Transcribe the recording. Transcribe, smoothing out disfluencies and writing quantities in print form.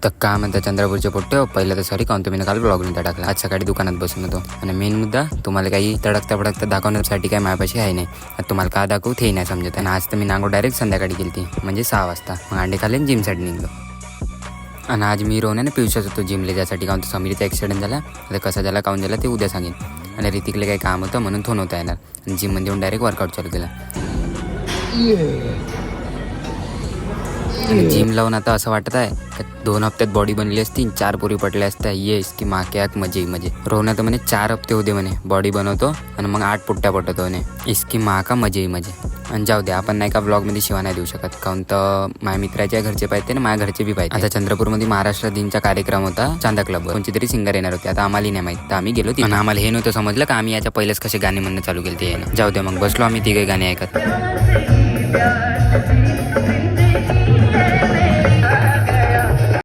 तर का म्हणता चंद्रपूरचे पोट्टे पहिलं तर सॉरी काऊन तुम्ही काल ब्लॉग नव्हता टाकला. आज सकाळी दुकानात बसून होतो आणि मेन मुद्दा तुम्हाला काही तडकता दाखवण्यासाठी काय माझ्यापाशी आहे नाही. आता तुम्हाला का दाखवू ते नाही समजत. आणि आज तर मी नांगो डायरेक्ट संध्याकाळी गेली ती म्हणजे 6 वाजता. मग अंडे खाल्ले जिमसाठी निघलो. आणि आज मी रोहन पिवशाच होतो जिमले ज्यासाठी काऊन समीरचा ॲक्सिडेंट झाला. आता कसा झाला काऊन झाला ते उद्या सांगेन. आणि ऋतिकला काही काम होतं म्हणून तो नव्हता येणार. आणि जिममध्ये येऊन डायरेक्ट वर्कआउट चालू केला. आणि जिम लावून आता असं वाटत आहे की 2 हप्त्यात बॉडी बनली असती, 4 पोरी पटल्या असत्या. येस की माक्याक मजे रोहन तर म्हणे 4 हप्ते होते म्हणे बॉडी बनवतो आणि मग 8 पुट्ट्या पटवतो म्हणे. इसकी माका मजे. आणि जाऊ दे आपण नाही का ब्लॉगमध्ये शिवा नाही देऊ शकत काऊन तर माझ्या मित्राच्या घरचे पाहिजे ना माझ्या घरचे बी पाहिजे. आता चंद्रपूरमध्ये महाराष्ट्र दिनचा कार्यक्रम होता चांदा क्लबवर. कोणती तरी सिंगर येणार होते. आता आम्हाला नाही माहित तर आम्ही गेलो आणि आम्हाला हे नव्हतं समजलं का आम्ही याच्या पहिलेच कसे गाणे म्हणणं चालू केले ते. जाऊ दे मग बसलो आम्ही तिघे गाणे ऐकत.